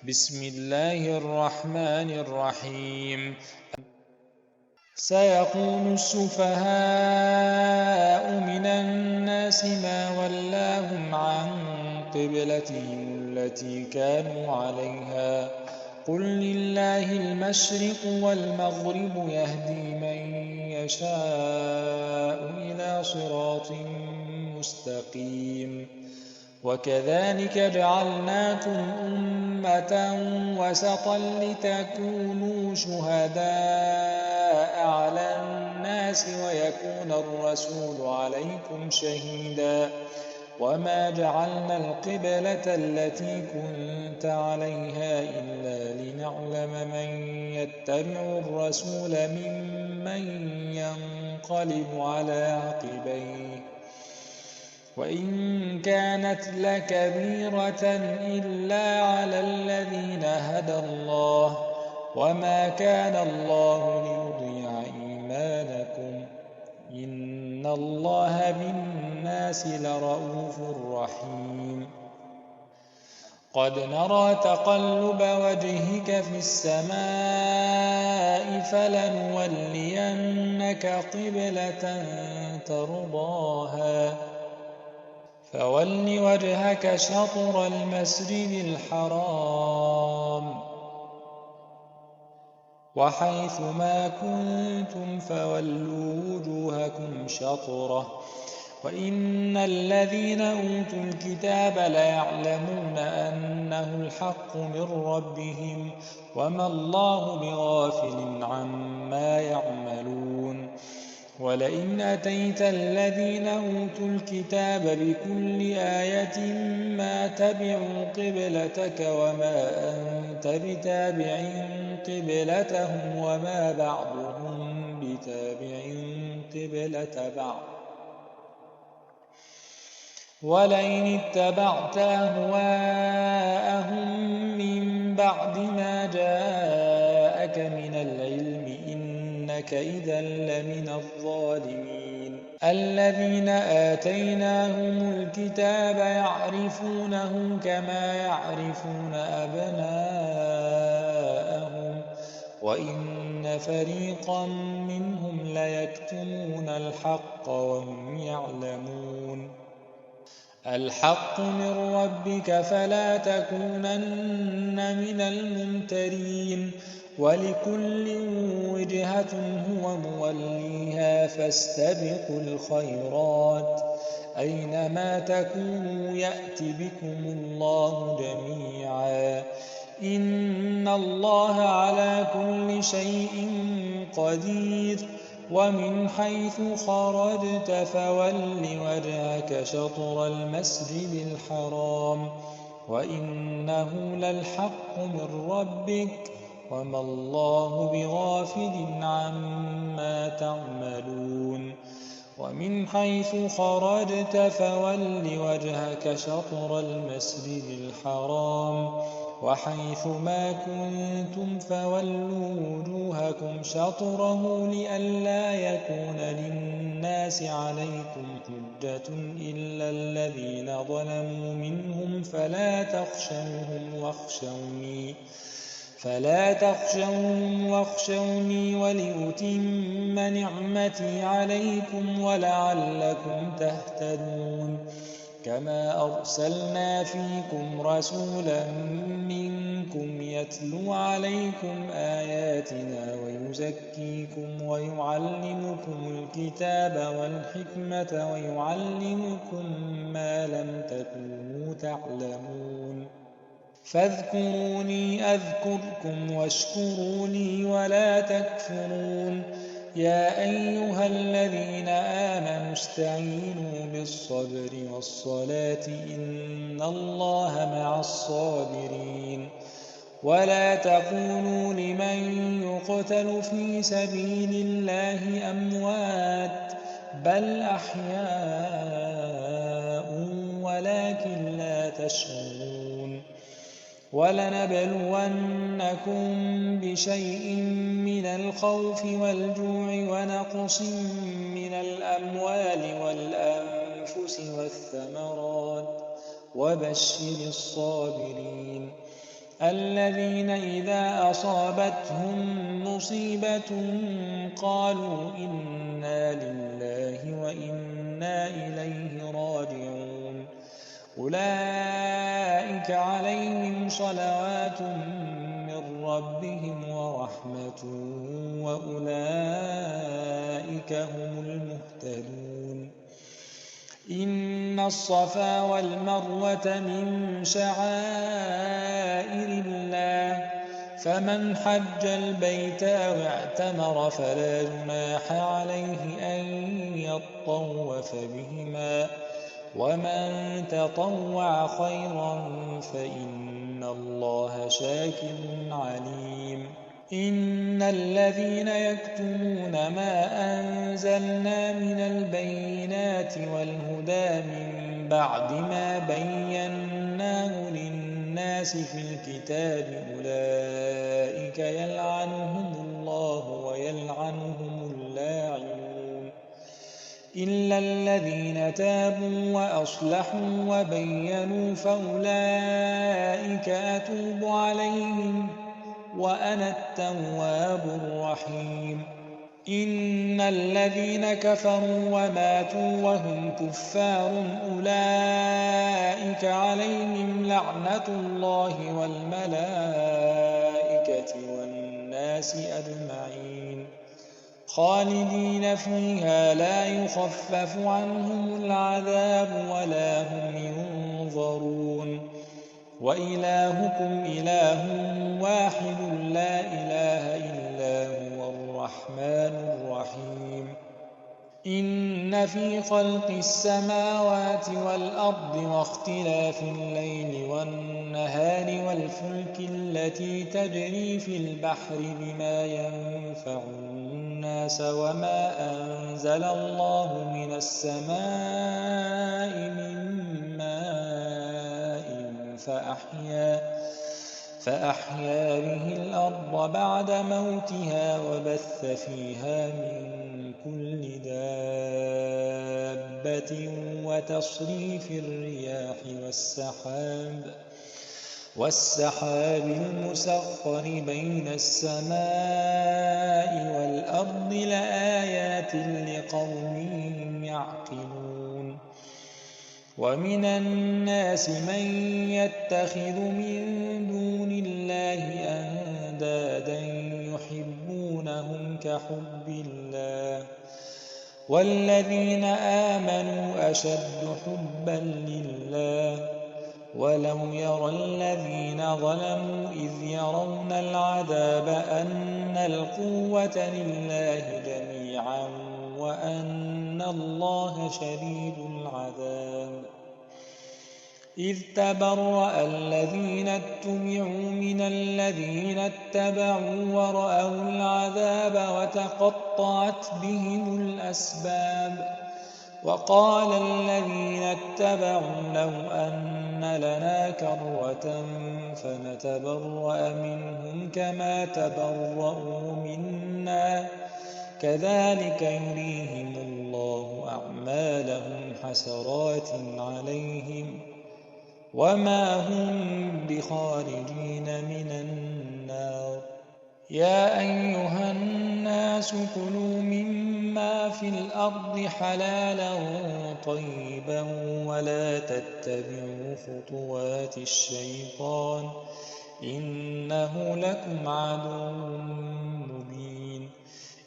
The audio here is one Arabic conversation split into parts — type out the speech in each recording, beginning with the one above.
بسم الله الرحمن الرحيم سيقول السفهاء من الناس ما ولاهم عن قبلتهم التي كانوا عليها قل لله المشرق والمغرب يهدي من يشاء إلى صراط مستقيم وكذلك جعلناكم أمة وسطا لتكونوا شهداء على الناس ويكون الرسول عليكم شهيدا وما جعلنا القبلة التي كنت عليها إلا لنعلم من يتبع الرسول ممن ينقلب على عقبيه وإن كانت لكبيرة إلا على الذين هدى الله وما كان الله ليضيع إيمانكم إن الله بالناس لرءوف رحيم قد نرى تقلب وجهك في السماء فلنولينك قبلة ترضاها فول وجهك شطر المسجد الحرام وحيث ما كنتم فولوا وجوهكم شطره وإن الذين أوتوا الكتاب ليعلمون أنه الحق من ربهم وما الله بغافل عما يعملون ولئن أتيت الذين أوتوا الكتاب بكل آية ما تبعوا قبلتك وما أنت بتابع قبلتهم وما بعضهم بتابع قبلة بعض ولئن اتبعت أهواءهم من بعد ما جاءك من العلم إنك إذا لمن الظالمين الذين آتيناهم الكتاب يعرفونه كما يعرفون أبناءهم وإن فريقا منهم ليكتمون الحق وهم يعلمون الحق من ربك فلا تكونن من الممترين ولكل وجهة هو موليها فاستبقوا الخيرات أينما تكونوا يأت بكم الله جميعا إن الله على كل شيء قدير ومن حيث خرجت فول وجهك شطر المسجد الحرام وإنه للحق من ربك وما الله بغافل عما تعملون ومن حيث خرجت فول وجهك شطر المسجد الحرام وحيث ما كنتم فولوا وجوهكم شطره لئلا يكون للناس عليكم حجة إلا الذين ظلموا منهم فلا تخشوهم واخشوني ولأتم نعمتي عليكم ولعلكم تهتدون كما أرسلنا فيكم رسولا منكم يتلو عليكم آياتنا ويزكيكم ويعلمكم الكتاب والحكمة ويعلمكم ما لم تكونوا تعلمون فاذكروني أذكركم واشكروا لي ولا تكفرون يا أيها الذين آمنوا استعينوا بالصبر والصلاة إن الله مع الصابرين ولا تقولوا لمن يقتل في سبيل الله أموات بل أحياء ولكن لا تشعرون ولنبلونكم بشيء من الخوف والجوع ونقص من الأموال والأنفس والثمرات وبشر الصابرين الذين إذا أصابتهم مصيبة قالوا إنا لله وإنا إليه راجعون أولئك عليهم صلوات من ربهم ورحمة وأولئك هم المهتدون إن الصفا والمروة من شعائر الله فمن حج البيت أو اعتمر فلا جناح عليه أن يطوف بهما ومن تطوع خيرا فإن الله شاكر عليم إن الذين يكتمون ما أنزلنا من البينات والهدى من بعد ما بيناه للناس في الكتاب أولئك يلعنهم الله ويلعنهم اللاعنون إلا الذين تابوا وأصلحوا وبينوا فأولئك أتوب عليهم وأنا التواب الرحيم إن الذين كفروا وماتوا وهم كفار أولئك عليهم لعنة الله والملائكة والناس أجمعين خالدين فيها لا يخفف عنهم العذاب ولا هم ينظرون وإلهكم إله واحد لا إله إلا هو الرحمن الرحيم إن في خلق السماوات والأرض واختلاف الليل والنهار والفلك التي تجري في البحر بما ينفع الناس وما أنزل الله من السماء من ماء فأحيا به الأرض بعد موتها وبث فيها من كل دابة وتصريف الرياح والسحاب المسخر بين السماء والأرض لآيات لقوم يعقلون ومن الناس من يتخذ من دون الله أندادا يحبونهم كحب الله والذين آمنوا أشد حبا لله ولو يرى الذين ظلموا إذ يرون العذاب أن القوة لله جميعا وأن الله شديد العذاب إذ تبرأ الذين اتبعوا من الذين اتبعوا ورأوا العذاب وتقطعت بهم الأسباب وقال الذين اتبعوا لو أن لنا كرة فنتبرأ منهم كما تبرأوا منا كذلك يريهم الله أعمالهم حسرات عليهم وما هم بخارجين من النار يا أيها الناس كلوا مما في الأرض حلالا طيبا ولا تتبعوا خطوات الشيطان إنه لكم عدو مبين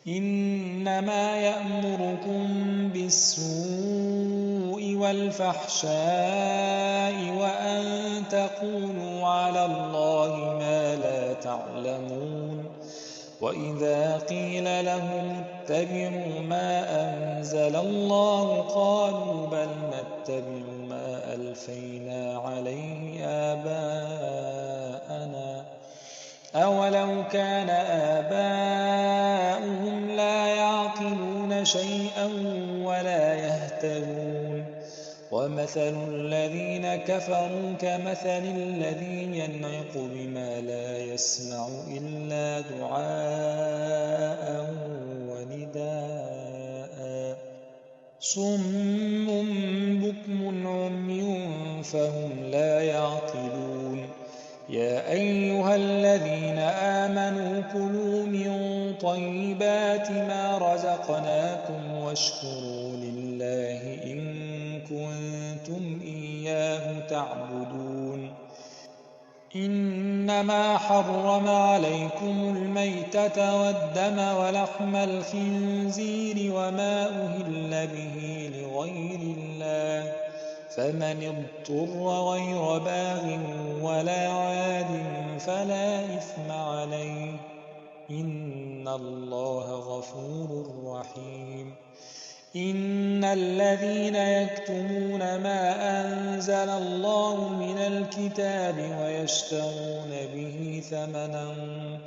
إنما يأمركم بالسوء والفحشاء وأن تقولوا على الله ما لا تعلمون وإذا قيل لهم اتبعوا ما أنزل الله قالوا بل نتبع ما ألفينا عليه آباءنا أولو كان آباؤهم لا يعقلون شيئا ولا يهتدون ومثل الذين كفروا كمثل الذي ينعق بما لا يسمع إلا دعاء ونداء صم بكم عمي فهم لا يعقلون يا يا أيها الذين آمنوا كلوا من طيبات ما رزقناكم واشكروا لله إن كنتم إياه تعبدون إنما حرم عليكم الميتة والدم ولحم الخنزير وما أهل به لغير الله فمن اضطر غير باغ ولا عاد فلا إثم عليه إن الله غفور رحيم إن الذين يكتمون ما أنزل الله من الكتاب ويشترون به ثمنا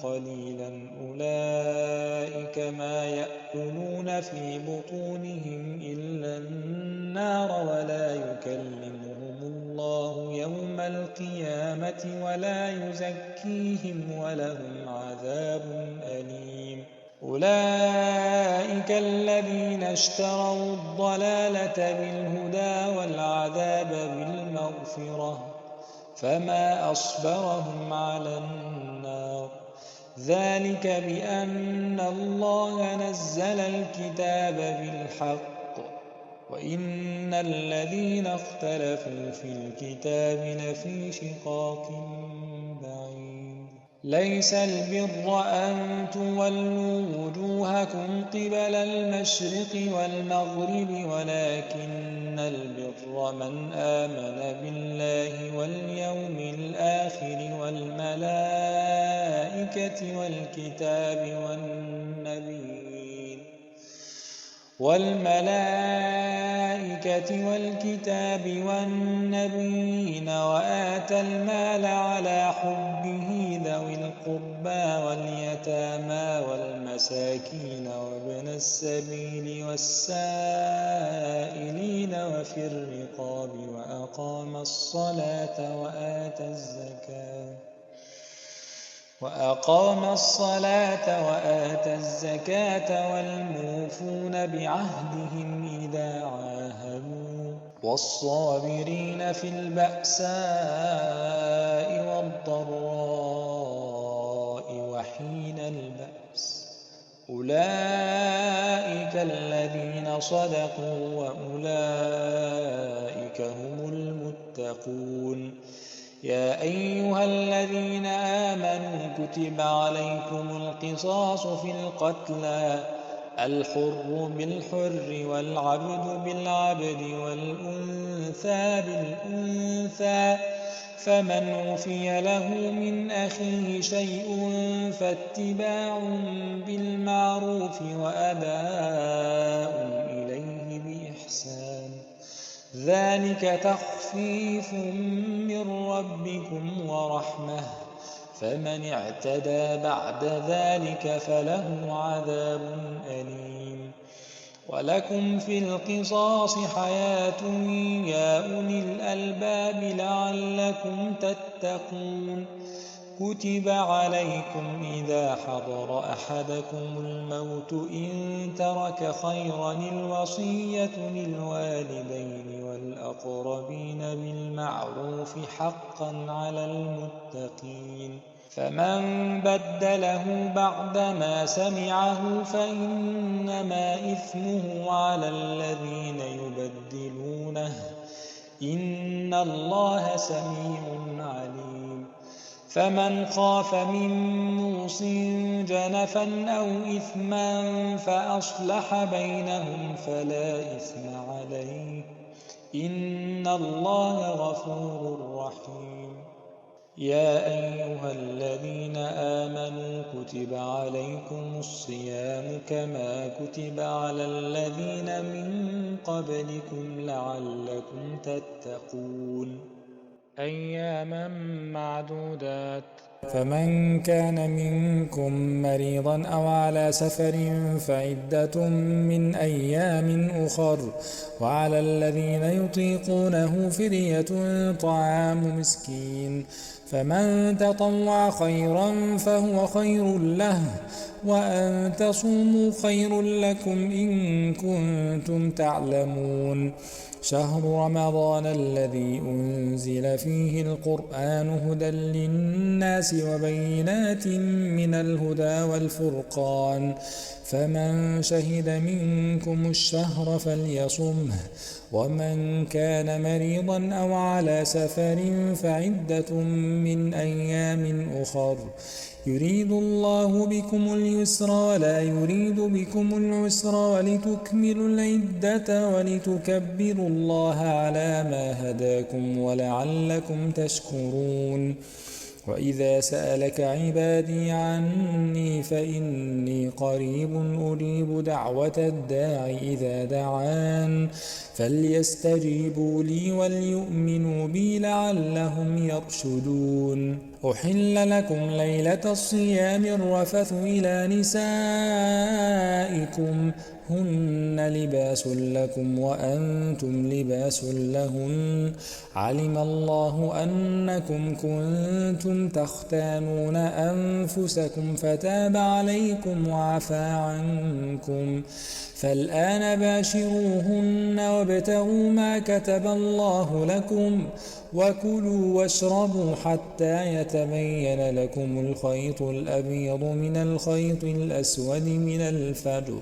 قليلا أولئك ما يأكلون في بطونهم إلا النار ولا يكلمهم الله يوم القيامة ولا يزكيهم ولهم عذاب أليم أولئك الذين اشتروا الضلالة بالهدى والعذاب بالمغفرة فما أصبرهم على النار ذلك بأن الله نزل الكتاب بالحق وإن الذين اختلفوا في الكتاب لفي شقاق بعيد ليس البر أن تولوا وجوهكم قبل المشرق والمغرب ولكن البر من آمن بالله واليوم الآخر والملائكة والكتاب والنبيين وآتى المال على حبه ذوي القربى واليتامى والمساكين وابن السبيل والسائلين وفي الرقاب وأقام الصلاة وآتى الزكاة والموفون بعهدهم إذا عاهدوا والصابرين في البأساء والضراء وحين البأس أولئك الذين صدقوا وأولئك هم المتقون يا أيها الذين آمنوا كتب عليكم القصاص في القتلى الحر بالحر والعبد بالعبد والأنثى بالأنثى فمن عفي له من أخيه شيء فاتباع بالمعروف وأداء إليه بإحسان ذلك تخفيف من ربكم ورحمة فمن اعتدى بعد ذلك فله عذاب أليم ولكم في القصاص حياة يا أولي الألباب لعلكم تتقون كتب عليكم إذا حضر أحدكم الموت إن ترك خيرا الوصية للوالدين والأقربين بالمعروف حقا على المتقين فمن بدله بعدما سمعه فإنما إثمه على الذين يبدلونه إن الله سميع عليم فمن خاف من موص جنفا أو إثما فأصلح بينهم فلا إثم عليه إن الله غفور رحيم يا أيها الذين آمنوا كتب عليكم الصيام كما كتب على الذين من قبلكم لعلكم تتقون أياما معدودات فمن كان منكم مريضا أو على سفر فعدة من أيام أخر وعلى الذين يطيقونه فدية طعام مسكين فمن تطوع خيرا فهو خير له وأن تصوموا خير لكم إن كنتم تعلمون شهر رمضان الذي أنزل فيه القرآن هدى للناس وبينات من الهدى والفرقان فمن شهد منكم الشهر فليصمه ومن كان مريضا أو على سفر فعدة من أيام أخر يريد الله بكم اليسر ولا يريد بكم العسر ولتكملوا العدة ولتكبروا الله على ما هداكم ولعلكم تشكرون وإذا سألك عبادي عني فإني قريب أجيب دعوة الداع إذا دعان فليستجيبوا لي وليؤمنوا بي لعلهم يرشدون أحل لكم ليلة الصيام الرفث إلى نسائكم هن لباس لكم وأنتم لباس لهن علم الله أنكم كنتم تختانون أنفسكم فتاب عليكم وعفى عنكم فالآن باشروهن وابتغوا ما كتب الله لكم وكلوا واشربوا حتى يتبين لكم الخيط الأبيض من الخيط الأسود من الفجر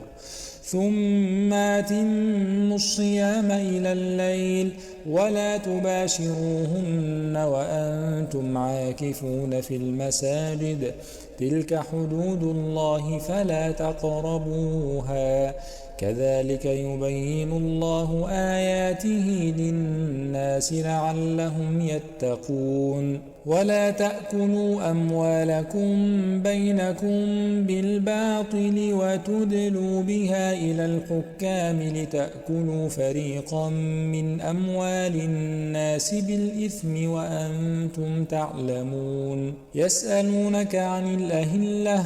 ثم أتموا الصيام إلى الليل ولا تباشروهن وأنتم عاكفون في المساجد تلك حدود الله فلا تقربوها كذلك يبين الله آياته للناس لعلهم يتقون ولا تأكلوا أموالكم بينكم بالباطل وتدلوا بها إلى الحكام لتأكلوا فريقا من أموال الناس بالإثم وأنتم تعلمون يسألونك عن الأهلة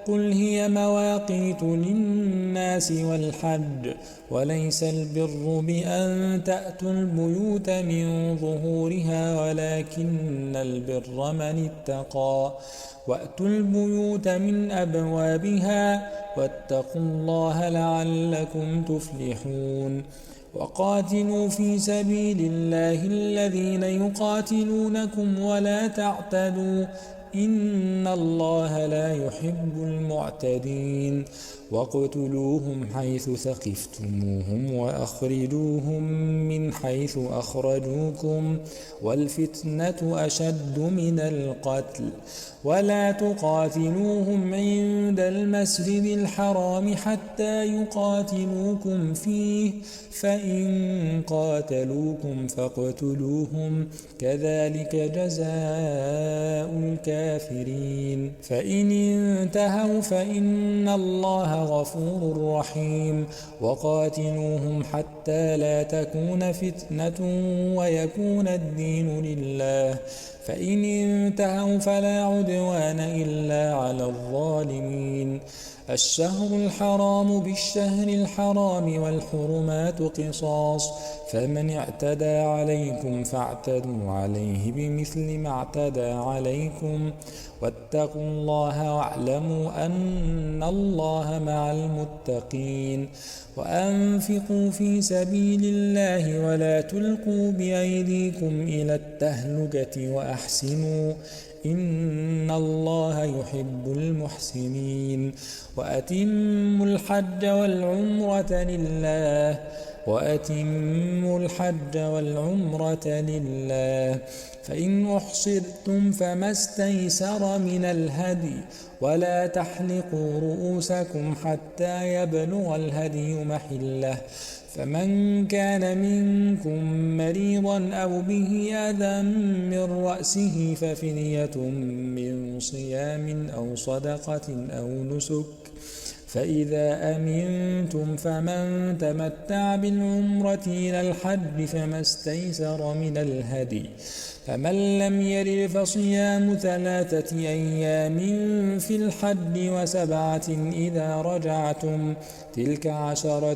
قل هي مواقيت للناس والحج وليس البر بأن تأتوا البيوت من ظهورها ولكن البر من اتقى وأتوا البيوت من أبوابها واتقوا الله لعلكم تفلحون وقاتلوا في سبيل الله الذين يقاتلونكم ولا تعتدوا إن الله لا يحب المعتدين واقتلوهم حيث ثقفتموهم وأخرجوهم من حيث أخرجوكم والفتنة أشد من القتل ولا تقاتلوهم عند المسجد الحرام حتى يقاتلوكم فيه فإن قاتلوكم فاقتلوهم كذلك جزاء الكافرين فإن انتهوا فإن الله غفور رحيم وقاتلوهم حتى لا تكون فتنة ويكون الدين لله فإن انتهوا فلا عدوان إلا على الظالمين الشهر الحرام بالشهر الحرام والحرمات قصاص فمن اعتدى عليكم فاعتدوا عليه بمثل ما اعتدى عليكم واتقوا الله واعلموا أن الله مع المتقين وأنفقوا في سبيل الله ولا تلقوا بأيديكم إلى التهلكة وأحسنوا إن الله يحب المحسنين وأتموا الحج والعمرة لله فإن أحصرتم فما استيسر من الهدي ولا تحلقوا رؤوسكم حتى يبلغ الهدي محله فمن كان منكم مريضا أو به أذى من رأسه ففدية من صيام أو صدقة أو نسك فإذا أمنتم فمن تمتع بالعمرة إلى الحج فما استيسر من الهدي فمن لم يرد فصيام 3 أيام في الحج و7 إذا رجعتم تلك 10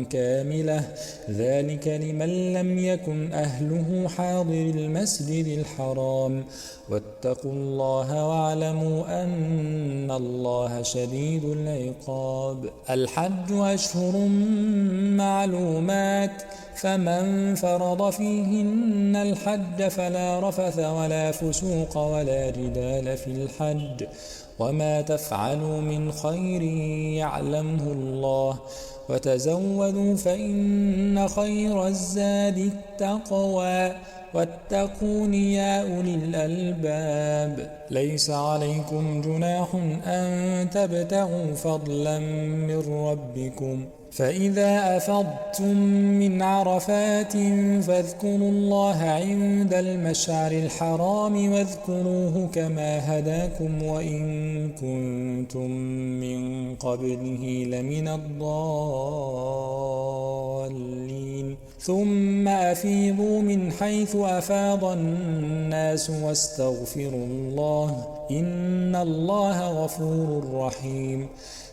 كاملة ذلك لمن لم يكن أهله حاضر المسجد الحرام واتقوا الله واعلموا أن الله شديد العقاب الحج أشهر معلومات فمن فرض فيهن الحج فلا رفث ولا فسوق ولا جدال في الحج وما تفعلوا من خير يعلمه الله وتزودوا فإن خير الزاد التقوى واتقون يا أولي الألباب. ليس عليكم جناح أن تبتغوا فضلا من ربكم فإذا أفضتم من عرفات فاذكروا الله عند المشعر الحرام واذكروه كما هداكم وإن كنتم من قبله لمن الضالين ثم أفيضوا من حيث أفاض الناس واستغفروا الله إن الله غفور رحيم.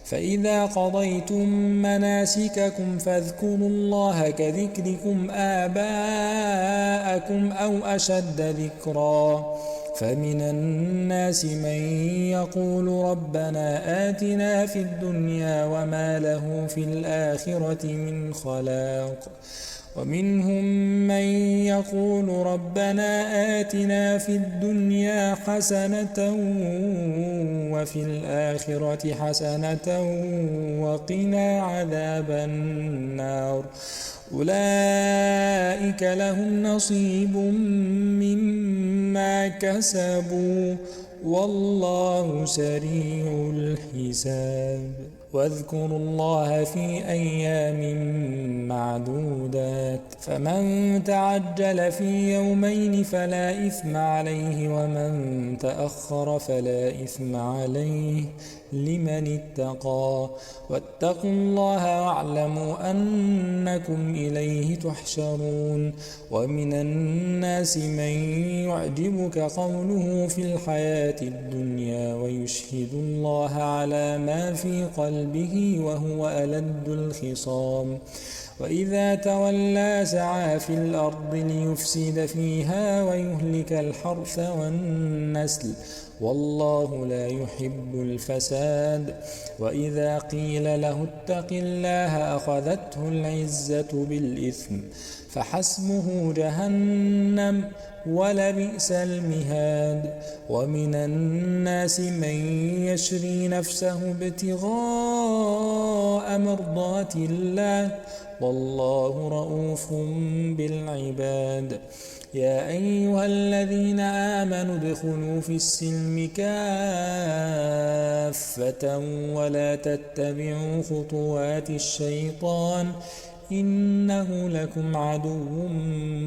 فإذا قضيتم مناسككم فاذكروا الله كذكركم آباءكم أو أشد ذكرا فمن الناس من يقول ربنا آتنا في الدنيا وما له في الآخرة من خلاق ومنهم من يقول ربنا آتنا في الدنيا حسنة وفي الآخرة حسنة وقنا عذاب النار أولئك لهم نصيب مما كسبوا والله سريع الحساب. واذكروا الله في أيام معدودات فمن تعجل في يومين فلا إثم عليه ومن تأخر فلا إثم عليه لمن اتقى واتقوا الله واعلموا أنكم إليه تحشرون. ومن الناس من يعجبك قوله في الحياة الدنيا ويشهد الله على ما في قلبه وهو ألد الخصام وإذا تولى سعى في الأرض ليفسد فيها ويهلك الحرث والنسل والله لا يحب الفساد. وإذا قيل له اتق الله أخذته العزة بالإثم فحسبه جهنم ولبئس المهاد. ومن الناس من يشري نفسه ابتغاء مرضات الله والله رؤوف بالعباد. يا أيها الذين آمنوا ادخلوا في السلم كافة ولا تتبعوا خطوات الشيطان إنه لكم عدو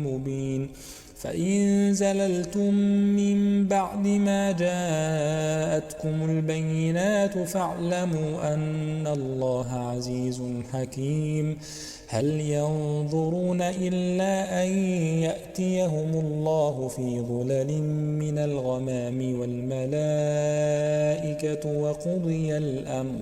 مبين. فإن زللتم من بعد ما جاءتكم البينات فاعلموا أن الله عزيز حكيم. هل ينظرون إلا أن يأتيهم الله في ظلل من الغمام والملائكة وقضي الأمر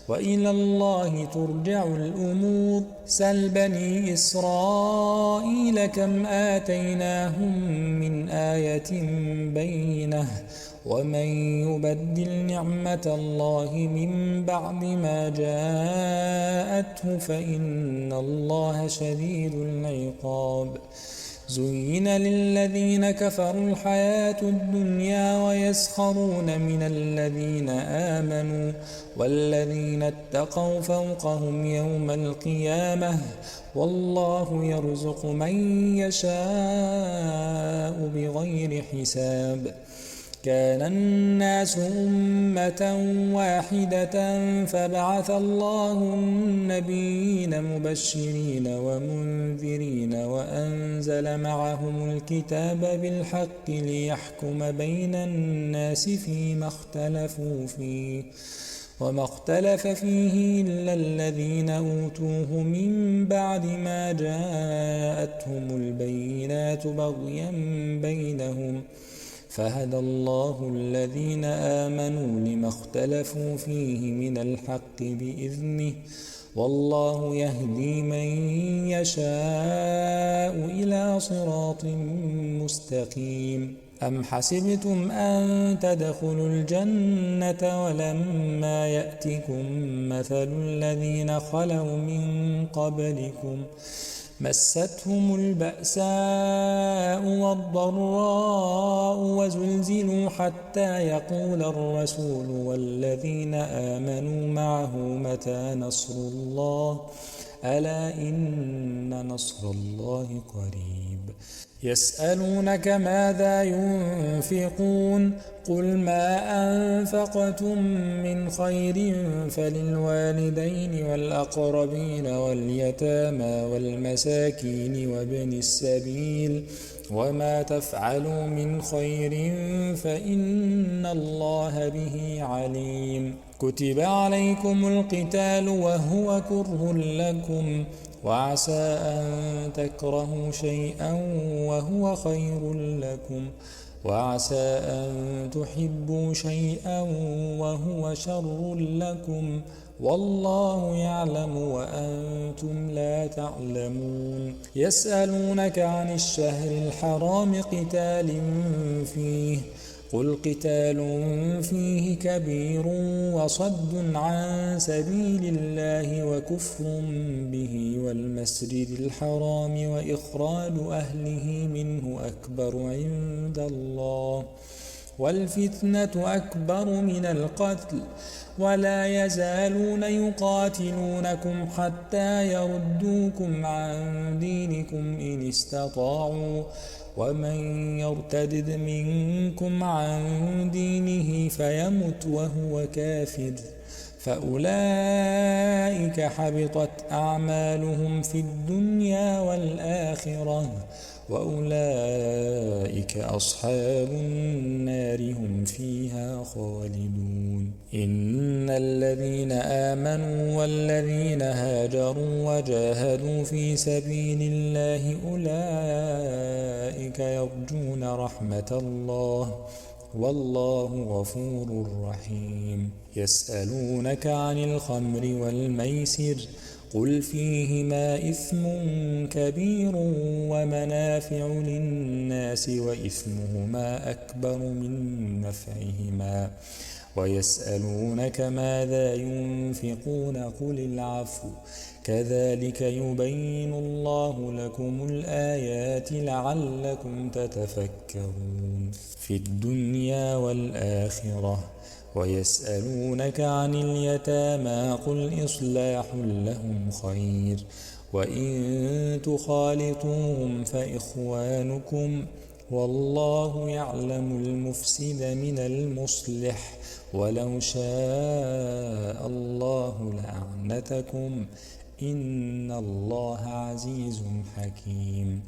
وإلى الله ترجع الأمور. سل بني إسرائيل كم آتيناهم من آية بينة ومن يبدل نعمة الله من بعد ما جاءته فإن الله شديد العقاب. زين للذين كفروا الحياة الدنيا ويسخرون من الذين آمنوا والذين اتقوا فوقهم يوم القيامة والله يرزق من يشاء بغير حساب. كان الناس أمة واحدة فبعث الله النبيين مبشرين ومنذرين وأنزل معهم الكتاب بالحق ليحكم بين الناس فيما اختلفوا فيه وما اختلف فيه إلا الذين أوتوه من بعد ما جاءتهم البينات بغيا بينهم فهدى الله الذين آمنوا لما اختلفوا فيه من الحق بإذنه والله يهدي من يشاء إلى صراط مستقيم. أم حسبتم أن تدخلوا الجنة ولما يأتكم مثل الذين خلوا من قبلكم مستهم البأساء والضراء وزلزلوا حتى يقول الرسول والذين آمنوا معه متى نصر الله ألا إن نصر الله قريب يسألونك ماذا ينفقون قل ما أنفقتم من خير فللوالدين والأقربين واليتامى والمساكين وابن السبيل وما تفعلوا من خير فإن الله به عليم كتب عليكم القتال وهو كره لكم وعسى أن تكرهوا شيئا وهو خير لكم وعسى أن تحبوا شيئا وهو شر لكم والله يعلم وأنتم لا تعلمون يسألونك عن الشهر الحرام قتال فيه قل قتال فيه كبير وصد عن سبيل الله وكفر به والمسجد الحرام وإخراج أهله منه أكبر عند الله والفتنة أكبر من القتل ولا يزالون يقاتلونكم حتى يردوكم عن دينكم إن استطاعوا ومن يرتد منكم عن دينه فيمت وهو كافر فأولئك حبطت أعمالهم في الدنيا والآخرة وأولئك أصحاب النار هم فيها خالدون إن الذين آمنوا والذين هاجروا وجاهدوا في سبيل الله أولئك يرجون رحمة الله والله غفور رحيم يسألونك عن الخمر والميسر قل فيهما إثم كبير ومنافع للناس وإثمهما أكبر من نفعهما ويسألونك ماذا ينفقون قل العفو كذلك يبين الله لكم الآيات لعلكم تتفكرون في الدنيا والآخرة ويسألونك عن اليتامى قل إصلاح لهم خير وإن تخالطوهم فإخوانكم والله يعلم المفسد من المصلح ولو شاء الله لأعنتكم إن الله عزيز حكيم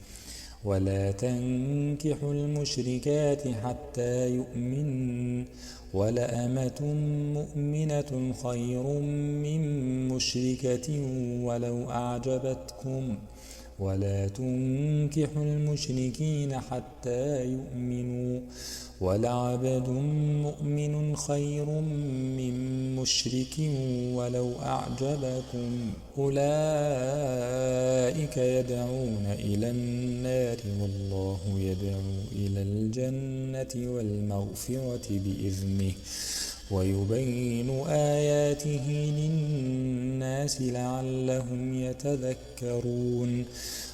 ولا تنكحوا المشركات حتى يؤمنوا ولأمة مؤمنة خير من مشركة ولو أعجبتكم ولا تنكحوا المشركين حتى يؤمنوا ولعبد مؤمن خير من مشرك ولو أعجبكم أولئك يدعون إلى النار والله يدعو إلى الجنة والمغفرة بإذنه ويبين آياته للناس لعلهم يتذكرون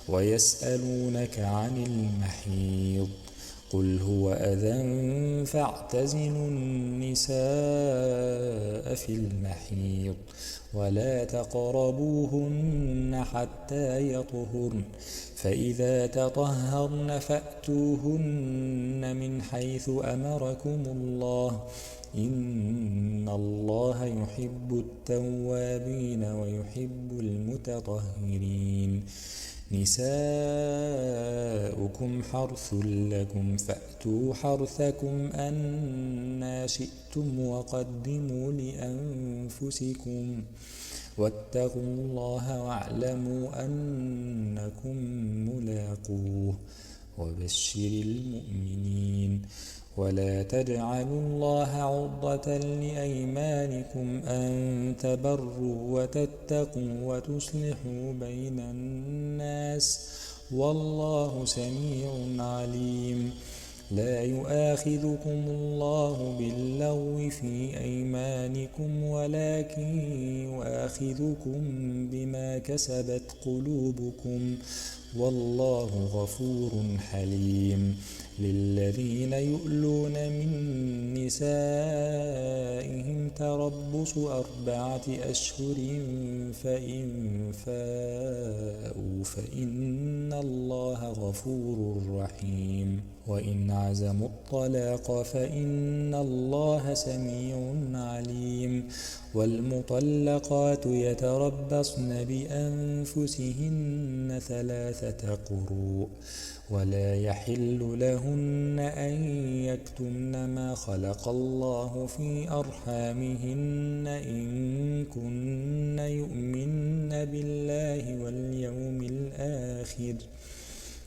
ويسألونك عن المحيض قل هو أذى فاعتزلوا النساء في المحيض ولا تقربوهن حتى يطهرن فإذا تطهرن فأتوهن من حيث أمركم الله إن الله يحب التوابين ويحب المتطهرين نساؤكم حرث لكم فأتوا حرثكم أنى شئتم وقدموا لأنفسكم واتقوا الله واعلموا أنكم ملاقوه وبشر المؤمنين ولا تجعلوا الله عرضة لأيمانكم أن تبروا وتتقوا وتصلحوا بين الناس والله سميع عليم لا يؤاخذكم الله باللغو في أيمانكم ولكن يؤاخذكم بما كسبت قلوبكم والله غفور حليم. للذين يؤلون من نسائهم تربص 4 أشهر فإن فاءوا فإن الله غفور رحيم. وإن عزموا الطلاق فإن الله سميع عليم. والمطلقات يتربصن بأنفسهن 3 قروء ولا يحل لهن أن يكتمن ما خلق الله في أرحامهن إن كن يؤمن بالله واليوم الآخر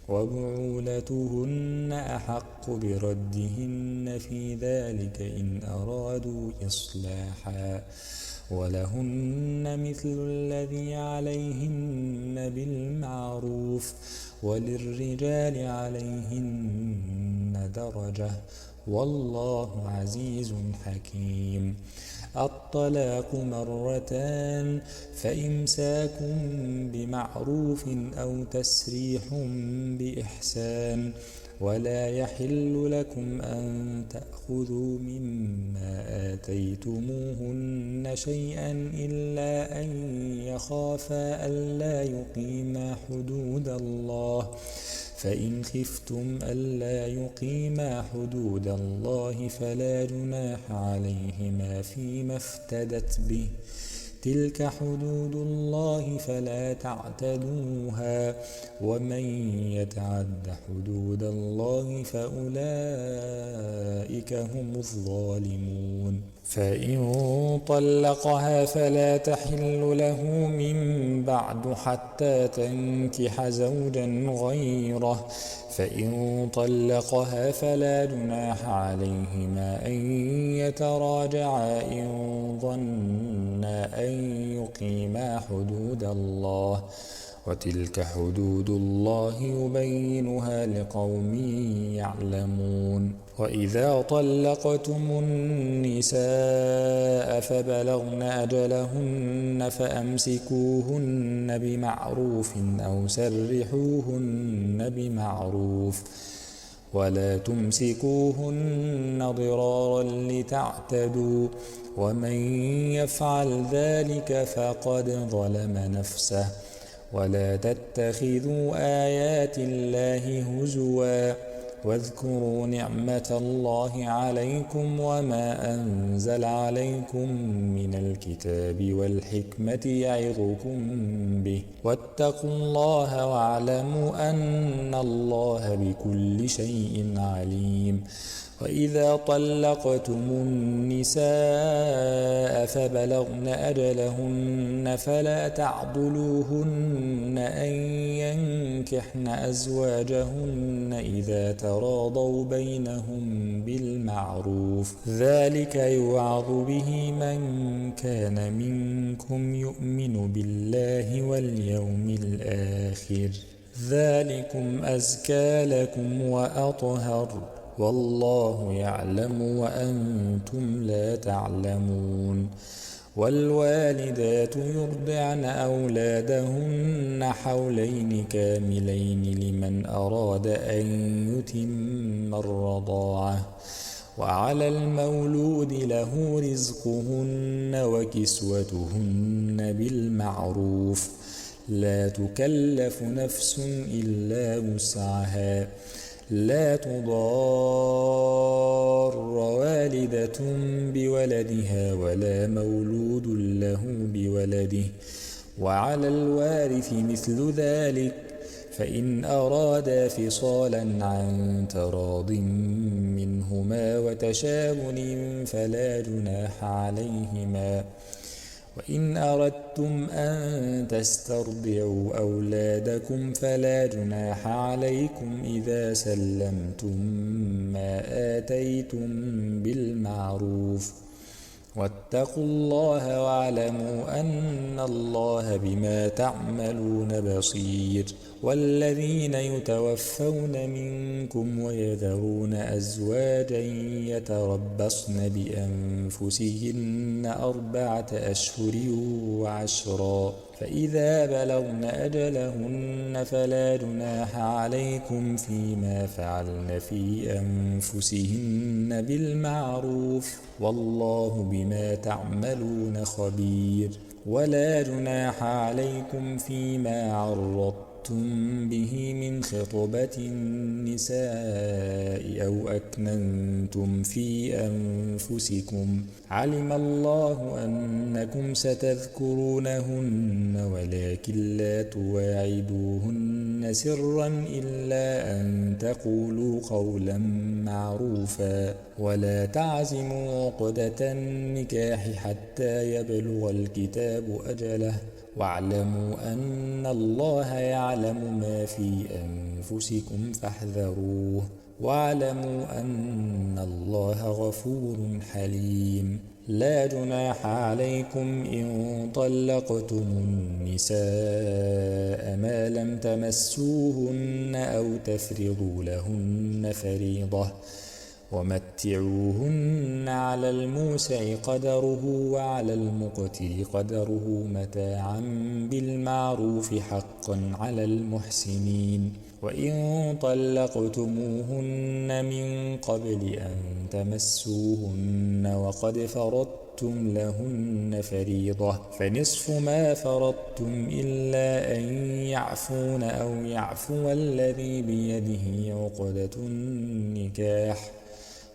وبعولتهن أحق بردهن في ذلك إن أرادوا إصلاحا ولهن مثل الذي عليهن بالمعروف وللرجال عليهن درجة والله عزيز حكيم. الطلاق 2 فإمساك بمعروف أو تسريح بإحسان ولا يحل لكم أن تأخذوا مما آتيتموهن شيئا إلا أن يخافا ألا يقيما حدود الله فإن خفتم ألا يقيما حدود الله فلا جناح عليهما فيما افتدت به تلك حدود الله فلا تعتدوها ومن يتعد حدود الله فأولئك هم الظالمون. فإن طلقها فلا تحل له من بعد حتى تنكح زوجا غيره فإن طلقها فلا جناح عليهما أن يتراجعا إن ظنا أن يقيما حدود الله وتلك حدود الله يبينها لقوم يعلمون. وإذا طلقتم النساء فبلغن أجلهن فأمسكوهن بمعروف أو سرحوهن بمعروف ولا تمسكوهن ضرارا لتعتدوا ومن يفعل ذلك فقد ظلم نفسه. ولا تتخذوا آيات الله هزوا واذكروا نعمة الله عليكم وما أنزل عليكم من الكتاب والحكمة يعظكم به واتقوا الله واعلموا أن الله بكل شيء عليم. وإذا طلقتم النساء فبلغن أجلهن فلا تعضلوهن أن ينكحن أزواجهن إذا تراضوا بينهم بالمعروف ذلك يوعظ به من كان منكم يؤمن بالله واليوم الآخر ذلكم أزكى لكم وأطهر والله يعلم وأنتم لا تعلمون. والوالدات يرضعن أولادهن حولين كاملين لمن أراد أن يتم الرضاعة وعلى المولود له رزقهن وكسوتهن بالمعروف لا تكلف نفس إلا وسعها لا تضار والدة بولدها ولا مولود له بولده وعلى الوارث مثل ذلك فإن أرادا فصالا عن تراض منهما وتشاور فلا جناح عليهما. وإن أردتم أن تسترضعوا أولادكم فلا جناح عليكم إذا سلمتم ما آتيتم بالمعروف واتقوا الله واعلموا أن الله بما تعملون بصير. والذين يتوفون منكم ويذرون أزواجا يتربصن بأنفسهن 4 أشهر وعشرا، فإذا بلغن أجلهن فلا جناح عليكم فيما فعلن في أنفسهن بالمعروف، والله بما تعملون خبير. ولا جناح عليكم فيما عرضتم به من خطبة النساء أو أكننتم في أنفسكم، علم الله أنكم ستذكرونهن ولكن لا تواعدوهن سرا إلا أن تقولوا قولا معروفا. ولا تعزموا عقدة النكاح حتى يبلغ الكتاب أجله، واعلموا أن الله يعلم ما في أنفسكم فاحذروه، واعلموا أن الله غفور حليم. لا جناح عليكم إن طلقتم النساء ما لم تمسوهن أو تفرضوا لهن فريضة، ومتعوهن على الموسع قدره وعلى المقتر قدره متاعا بالمعروف حقا على المحسنين. وإن طلقتموهن من قبل أن تمسوهن وقد فرضتم لهن فريضة فنصف ما فرضتم إلا أن يعفون أو يعفو الذي بيده عقدة النكاح،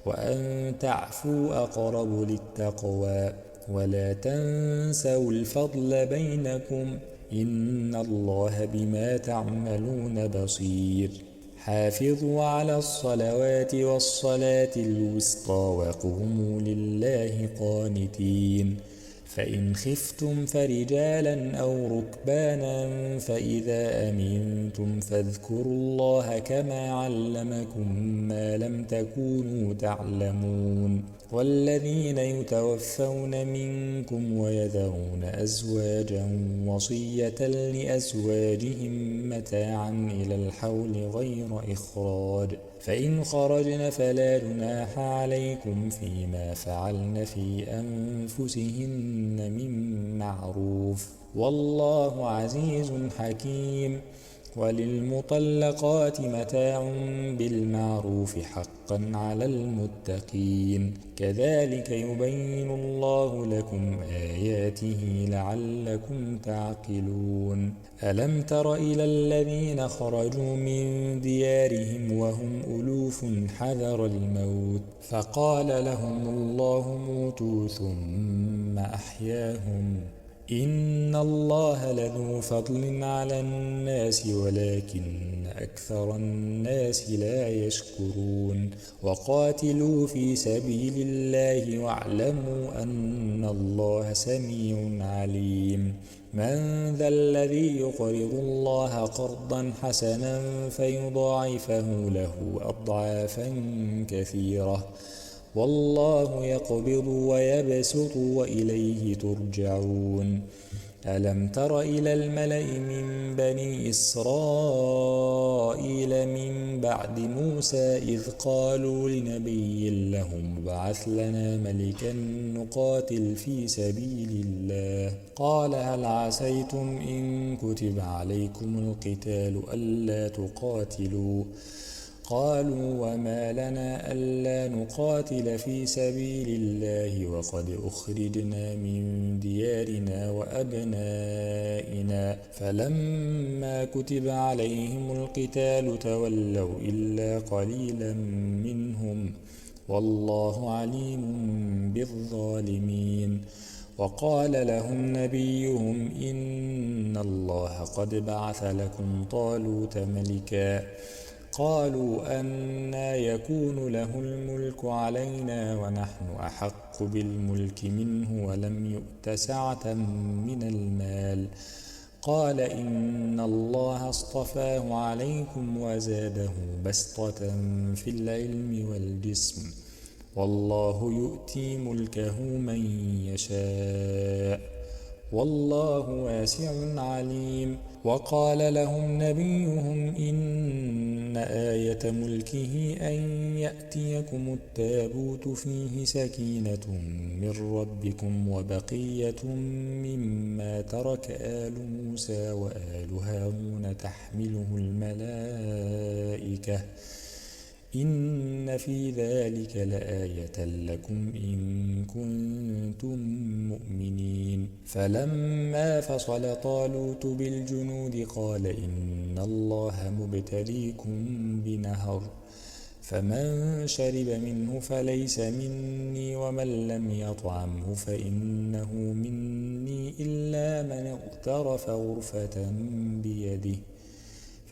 وأن تعفوا أقرب للتقوى. ولا تنسوا الفضل بينكم، إن الله بما تعملون بصير. حافظوا على الصلوات والصلاة الوسطى وقوموا لله قانتين. فإن خفتم فرجالا أو ركبانا فإذا أمنتم فاذكروا الله كما علمكم ما لم تكونوا تعلمون. والذين يتوفون منكم ويذرون أزواجا وصية لأزواجهم متاعا إلى الحول غير إخراج، فإن خرجن فلا جناح عليكم فيما فعلن في أنفسهن من معروف، والله عزيز حكيم. وللمطلقات متاع بالمعروف حقا على المتقين، كذلك يبين الله لكم آياته لعلكم تعقلون. ألم تر إلى الذين خرجوا من ديارهم وهم ألوف حذر الموت فقال لهم الله موتوا ثم أحياهم، إن الله لذو فضل على الناس ولكن أكثر الناس لا يشكرون. وقاتلوا في سبيل الله واعلموا أن الله سميع عليم. من ذا الذي يقرض الله قرضا حسنا فيضاعفه له أضعافا كثيرة، والله يقبض ويبسط وإليه ترجعون. ألم تر إلى الملأ من بني إسرائيل من بعد موسى إذ قالوا لنبي لهم ابعث لنا ملكا نقاتل في سبيل الله، قال هل عسيتم إن كتب عليكم القتال ألا تقاتلوا؟ قالوا وما لنا ألا نقاتل في سبيل الله وقد أخرجنا من ديارنا وأبنائنا، فلما كتب عليهم القتال تولوا إلا قليلا منهم، والله عليم بالظالمين. وقال لهم نبيهم إن الله قد بعث لكم طالوت ملكا، قالوا أنى يكون له الملك علينا ونحن أحق بالملك منه ولم يؤت سعة من المال، قال إن الله اصطفاه عليكم وزاده بسطة في العلم والجسم والله يؤتي ملكه من يشاء والله واسع عليم. وقال لهم نبيهم إن آية ملكه أن يأتيكم التابوت فيه سكينة من ربكم وبقية مما ترك آل موسى وآل هارون تحمله الملائكة إن في ذلك لآية لكم إن كنتم مؤمنين. فلما فصل طالوت بالجنود قال إن الله مبتليكم بنهر فمن شرب منه فليس مني ومن لم يطعمه فإنه مني إلا من اغترف غرفة بيده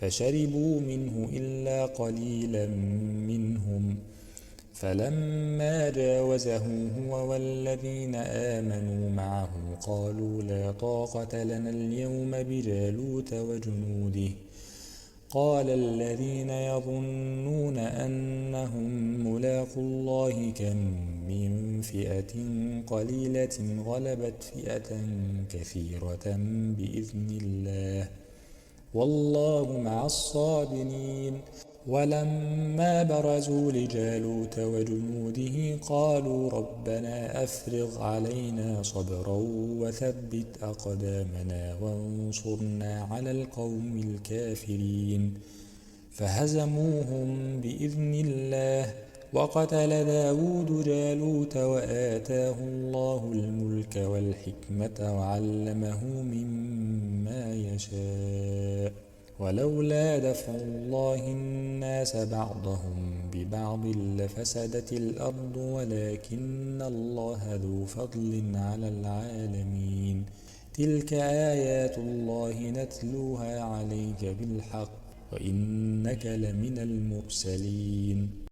فشربوا منه إلا قليلا منهم. فلما جاوزه هو والذين آمنوا معه قالوا لا طاقة لنا اليوم بجالوت وجنوده. قال الذين يظنون أنهم ملاقو الله كم من فئة قليلة غلبت فئة كثيرة بإذن الله والله مع الصابرين. ولما برزوا لجالوت وجنوده قالوا ربنا أفرغ علينا صبرا وثبت أقدامنا وانصرنا على القوم الكافرين. فهزموهم بإذن الله. وقتل داود جالوت وآتاه الله الملك والحكمة وعلمه مما يشاء ولولا دفع الله الناس بعضهم ببعض لفسدت الأرض ولكن الله ذو فضل على العالمين. تلك آيات الله نتلوها عليك بالحق وإنك لمن المرسلين.